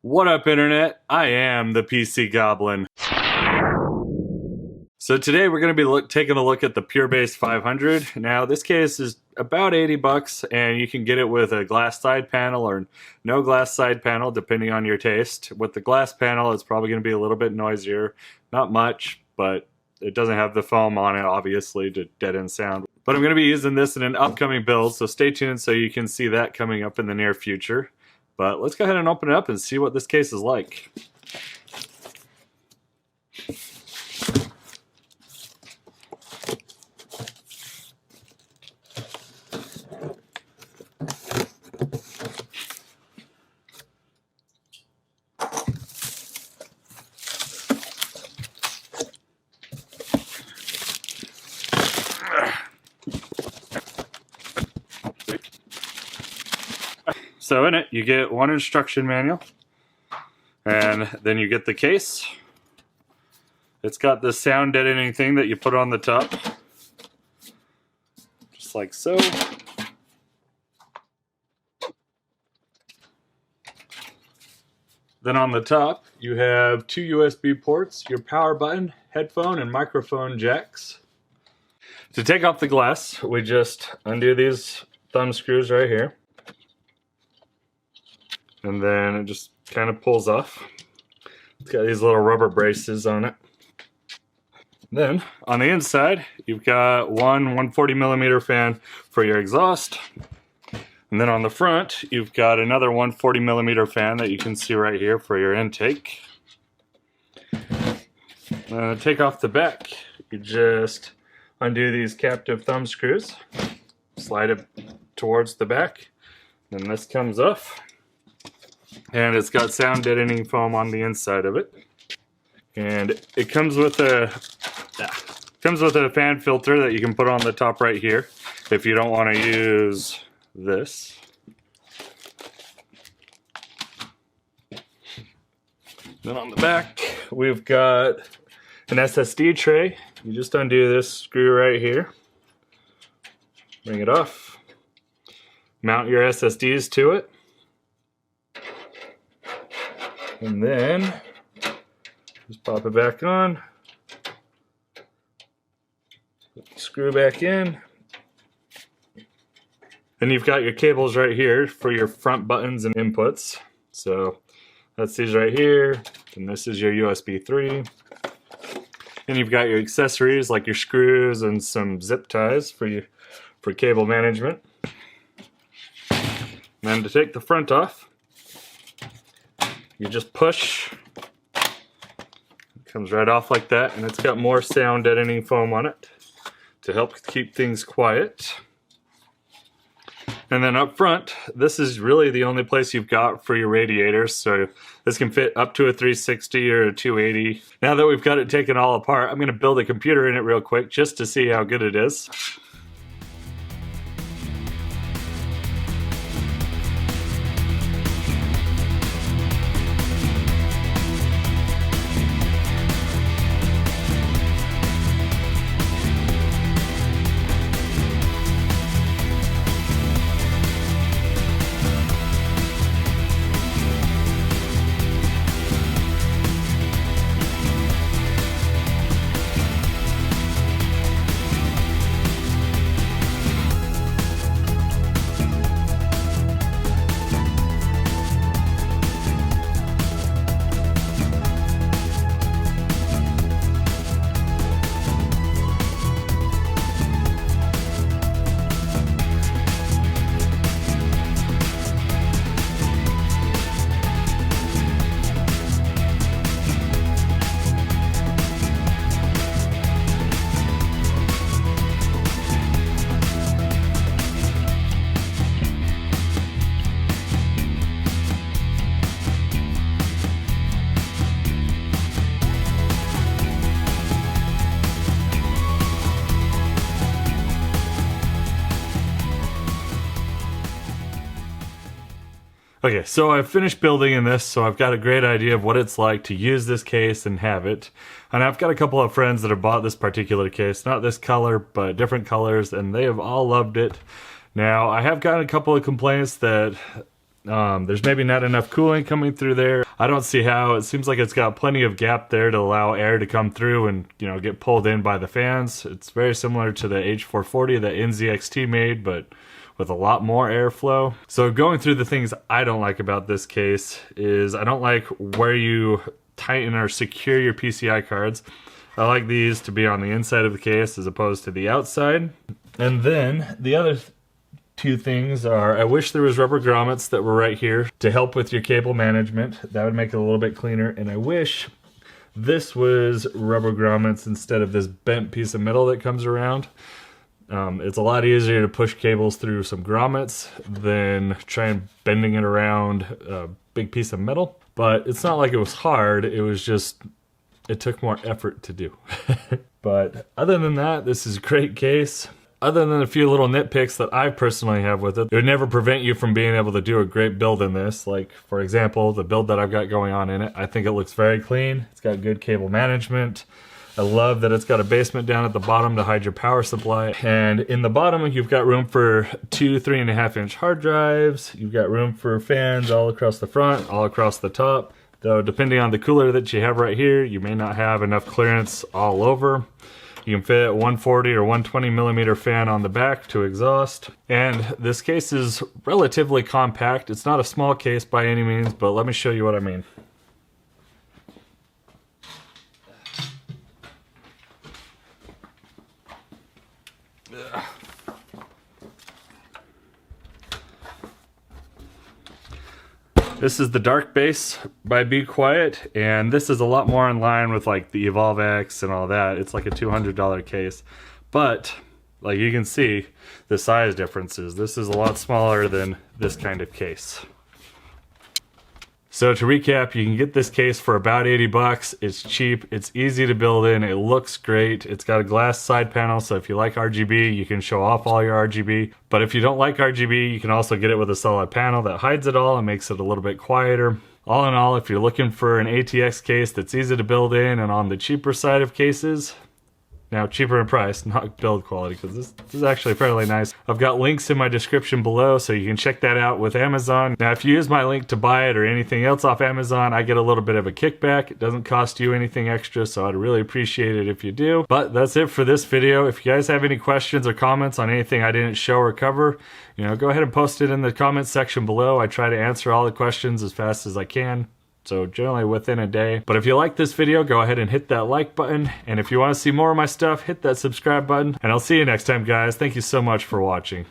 What up, Internet? I am the PCGoblin. So today we're going to be taking a look at the Pure Base 500. Now this case is about 80 bucks and you can get it with a glass side panel or no glass side panel depending on your taste. With the glass panel it's probably going to be a little bit noisier. Not much, but it doesn't have the foam on it obviously to deaden sound. But I'm going to be using this in an upcoming build, so stay tuned so you can see that coming up in the near future. But let's go ahead and open it up and see what this case is like. So in it, you get one instruction manual, and then you get the case. It's got this sound deadening thing that you put on the top, just like so. Then on the top, you have two USB ports, your power button, headphone, and microphone jacks. To take off the glass, we just undo these thumb screws right here. And then it just kind of pulls off. It's got these little rubber braces on it. Then on the inside, you've got one 140mm fan for your exhaust. And then on the front, you've got another 140mm fan that you can see right here for your intake. Take off the back. You just undo these captive thumb screws, slide it towards the back, then this comes off. And it's got sound deadening foam on the inside of it. And it comes with a fan filter that you can put on the top right here if you don't want to use this. Then on the back, we've got an SSD tray. You just undo this screw right here. Bring it off. Mount your SSDs to it. And then just pop it back on, screw back in. Then you've got your cables right here for your front buttons and inputs. So that's these right here, and this is your USB 3. And you've got your accessories like your screws and some zip ties for cable management. And then to take the front off, you just push, it comes right off like that, and it's got more sound deadening foam on it to help keep things quiet. And then up front, this is really the only place you've got for your radiators, so this can fit up to a 360 or a 280. Now that we've got it taken all apart, I'm going to build a computer in it real quick just to see how good it is. Okay, so I've finished building in this, so I've got a great idea of what it's like to use this case and have it. And I've got a couple of friends that have bought this particular case, not this color, but different colors, and they have all loved it. Now, I have gotten a couple of complaints that There's maybe not enough cooling coming through there. I don't see how. It seems like it's got plenty of gap there to allow air to come through and, you know, get pulled in by the fans. It's very similar to the H440 that NZXT made, but with a lot more airflow. So going through the things I don't like about this case is I don't like where you tighten or secure your PCI cards. I like these to be on the inside of the case as opposed to the outside. And then the other two things are, I wish there was rubber grommets that were right here to help with your cable management. That would make it a little bit cleaner. And I wish this was rubber grommets instead of this bent piece of metal that comes around. It's a lot easier to push cables through some grommets than trying bending it around a big piece of metal. But it's not like it was hard, it was just, it took more effort to do. But other than that, this is a great case. Other than a few little nitpicks that I personally have with it, it would never prevent you from being able to do a great build in this. Like, for example, the build that I've got going on in it, I think it looks very clean. It's got good cable management. I love that it's got a basement down at the bottom to hide your power supply. And in the bottom, you've got room for two 3.5-inch hard drives. You've got room for fans all across the front, all across the top. Though, depending on the cooler that you have right here, you may not have enough clearance all over. You can fit a 140 or 120 millimeter fan on the back to exhaust. And this case is relatively compact. It's not a small case by any means, but let me show you what I mean. This is the Dark Base by Be Quiet, and this is a lot more in line with like the Evolve X and all that. It's like a $200 case, but like you can see the size differences. This is a lot smaller than this kind of case. So to recap, you can get this case for about 80 bucks. It's cheap, it's easy to build in, it looks great. It's got a glass side panel, so if you like RGB, you can show off all your RGB. But if you don't like RGB, you can also get it with a solid panel that hides it all and makes it a little bit quieter. All in all, if you're looking for an ATX case that's easy to build in and on the cheaper side of cases, now, cheaper in price, not build quality, because this is actually fairly nice. I've got links in my description below, so you can check that out with Amazon. Now, if you use my link to buy it or anything else off Amazon, I get a little bit of a kickback. It doesn't cost you anything extra, so I'd really appreciate it if you do. But that's it for this video. If you guys have any questions or comments on anything I didn't show or cover, you know, go ahead and post it in the comments section below. I try to answer all the questions as fast as I can. So generally within a day. But if you like this video, go ahead and hit that like button. And if you want to see more of my stuff, hit that subscribe button. And I'll see you next time, guys. Thank you so much for watching.